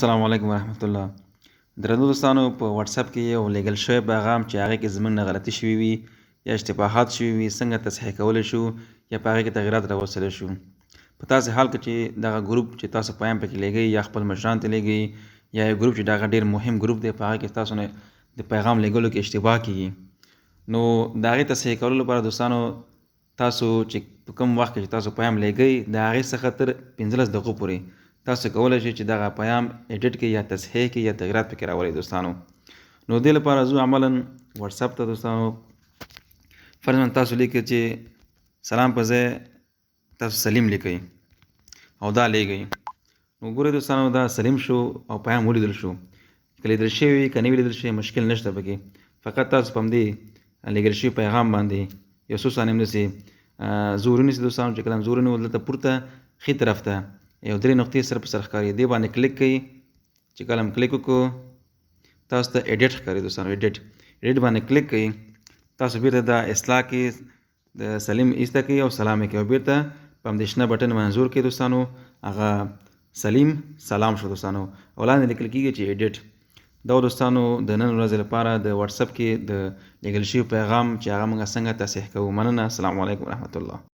السلام علیکم ورحمت الله. درنو دوستانو، په واتس اپ کې یو لیږل شوی پیغام چې هغې کې زموږ نه غلطي شوي وي یا اشتباهات شوي وي، څنګه تصحیح کولی شو یا په هغې کې تغیرات راوستلی شو. په داسې حال کې چې دغه ګروپ چې تاسو پیام پکې لیږئ یا خپل مشرانو ته لیږئ یا یو ګروپ چې دغه ډېر مهم ګروپ دی، په هغه کې تاسو نه د پیغام لیږلو کې اشتباه کېږي، نو د هغې تصحیح کولو لپاره دوستانو تاسو چې په کوم وخت کې چې تاسو پیام لیږئ د هغې څخه تر 15 دقیقو پورې تاسو کولی شئ چې دغه پیام ایډیټ کړئ یا تصحیح کړئ یا تغیرات پکې راولئ دوستانو. نو دې لپاره زه عملا واتس اپ ته دوستانو فرضاً تاسو لیکئ چې سلام په ځای تاسو سلیم لیکئ او دا لیږئ. نو ګورئ دوستانو دا سلیم شو او پیام ولیدل شو. که لیدل شوی وي که نه وي لیدل شوی مشکل نشته پکې، فقط تاسو په همدې لیږل شوي پیغام باندې یو څو ثانیې همداسې زور ونیسئ دوستانو. چې کله هم زور ونیول دلته پورته ښي طرف ته یو 3 نقطې سره په سر ښکاري، دې باندې کلیک کوئ. چې کله هم کلیک وکړو تاسو ته ایډیټ ښکاري دوستانو، ایډیټ باندې کلیک کوئ. تاسو بیرته دا اصلاح کې د سلیم ایسته کوئ او سلام یې کوئ او بیرته په همدې شنه بټن باندې زور کوئ دوستانو، هغه سلیم سلام شو دوستانو او لاندې لیکل کېږي چې ایډیټ. دا دوستانو د نن ورځې لپاره د واتس اپ کې د لیږل شوي پیغام چې هغه موږ څنګه تصحیح کوو. مننه. السلام علیکم ورحمت الله.